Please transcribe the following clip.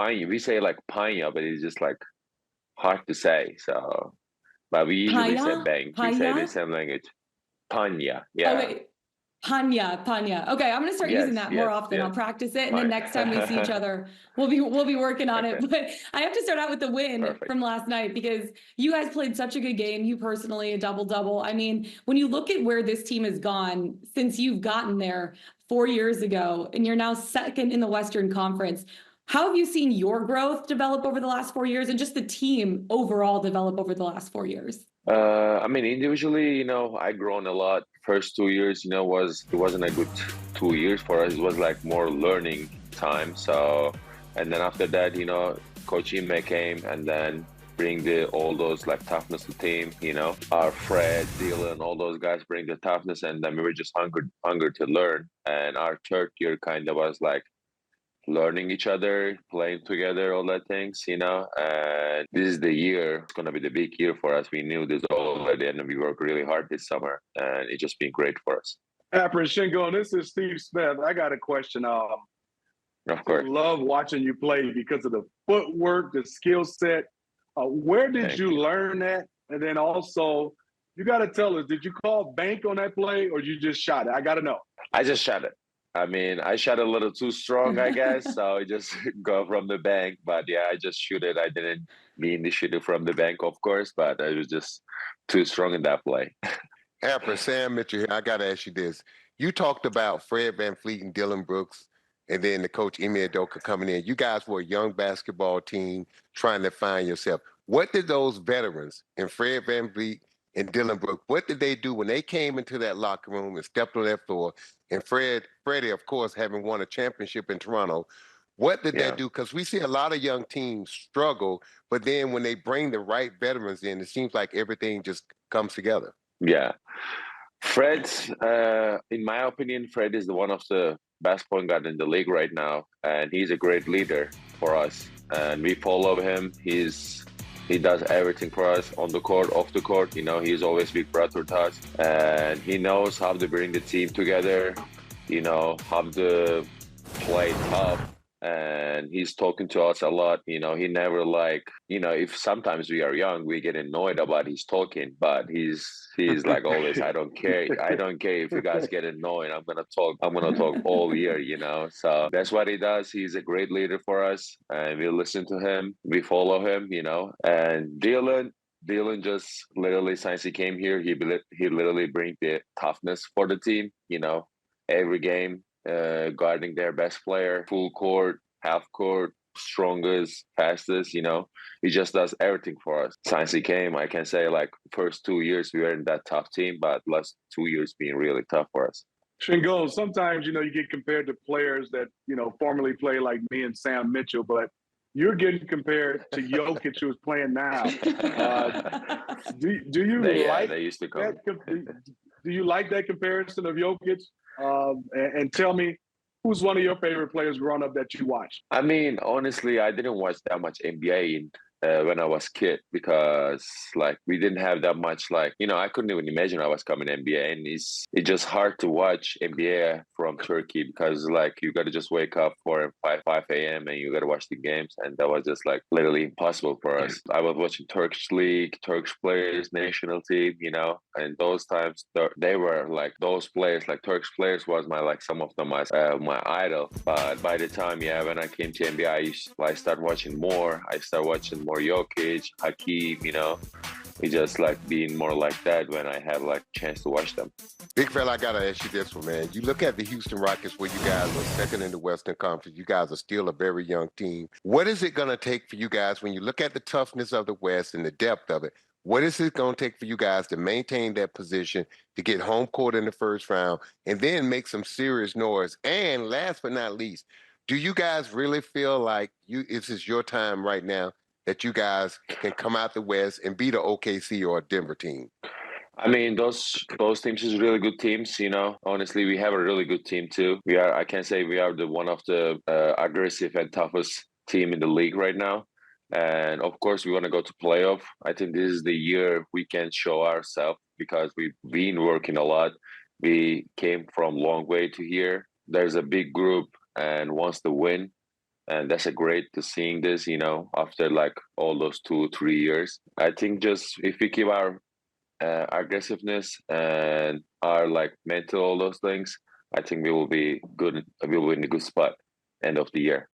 Panya. We say like Panya, but it's just like hard to say. So, but we usually say Paya? bank. We say the same language. Panya. Yeah. Okay. Panya. Okay, I'm gonna start using that more often. Yes. I'll practice it, and then next time we see each other, we'll be working on it. But I have to start out with the win from last night because you guys played such a good game. You personally, a double-double. I mean, when you look at where this team has gone since you've gotten there 4 years ago, and you're now second in the Western Conference, how have you seen your growth develop over the last 4 years, and just the team overall develop over the last 4 years? I mean, individually, I grown a lot. First 2 years, it wasn't a good 2 years for us. It was like more learning time. So, and then after that, Coach Ime came and then bring all those like toughness to team. Our Fred, Dylan, all those guys bring the toughness, and then we were just hunger to learn. And our third year kind of was like learning each other, playing together, all that things, and this is the year. It's going to be the big year for us. We knew this already, and we worked really hard this summer, and it's just been great for us. Alperen Şengün, this is Steve Smith. I got a question. Of course. I love watching you play because of the footwork, the skill set. Where did you learn that? And then also, you got to tell us, did you call bank on that play or you just shot it? I got to know. I just shot it. I mean, I shot a little too strong, I guess, so I just go from the bank. But yeah, I just shoot it. I didn't mean to shoot it from the bank, of course, but I was just too strong in that play. Alperen, Sam Mitchell here. I got to ask you this. You talked about Fred VanVleet and Dylan Brooks, and then the coach Ime Udoka coming in. You guys were a young basketball team trying to find yourself. What did those veterans and Fred VanVleet and Dylan Brooks, what did they do when they came into that locker room and stepped on that floor? And Freddie, of course, having won a championship in Toronto, what did they do? Because we see a lot of young teams struggle, but then when they bring the right veterans in, it seems like everything just comes together. Yeah. Fred, in my opinion, Fred is one of the best point guard in the league right now, and he's a great leader for us. And we follow him. He does everything for us on the court, off the court. He's always big brother to us. And he knows how to bring the team together, how to play tough. And he's talking to us a lot. He never if sometimes we are young, we get annoyed about his talking, but he's like always, I don't care. I don't care if you guys get annoyed. I'm going to talk all year, So that's what he does. He's a great leader for us, and we listen to him. We follow him, And Dylan just literally, since he came here, he literally brings the toughness for the team, every game. Guarding their best player, full court, half court, strongest, fastest, he just does everything for us. Since he came, I can say like first 2 years we were in that tough team, but last 2 years being really tough for us. Şengün, sometimes, you get compared to players that, formerly play like me and Sam Mitchell, but you're getting compared to Jokic, who's playing now. Do you like they used to come. Do you like that comparison of Jokic? And tell me, who's one of your favorite players growing up that you watched? I mean, honestly, I didn't watch that much NBA when I was a kid because we didn't have that much I couldn't even imagine I was coming to NBA, and it's just hard to watch NBA from Turkey because you got to just wake up for 5 a.m. and you got to watch the games, and that was just literally impossible for us. I was watching Turkish league, Turkish players, national team, and those times they were those players, Turkish players was some of them my idol. But by the time when I came to NBA, I started watching more. I started watching more Jokic, Hakeem, It's just being more like that when I have chance to watch them. Big fella, I gotta ask you this one, man. You look at the Houston Rockets, where you guys are second in the Western Conference. You guys are still a very young team. What is it gonna take for you guys when you look at the toughness of the West and the depth of it? What is it gonna take for you guys to maintain that position, to get home court in the first round, and then make some serious noise? And last but not least, do you guys really feel like this is your time right now, that you guys can come out the West and beat a OKC or a Denver team? I mean, those teams is really good teams, Honestly, we have a really good team too. I can say we are one of the aggressive and toughest team in the league right now. And of course, we want to go to playoff. I think this is the year we can show ourselves because we've been working a lot. We came from a long way to here. There's a big group and wants to win. And that's a great to seeing this, you know, after like all those 2-3 years. I think just if we keep our aggressiveness and our like mental, all those things, I think we will be good. We will be in a good spot end of the year.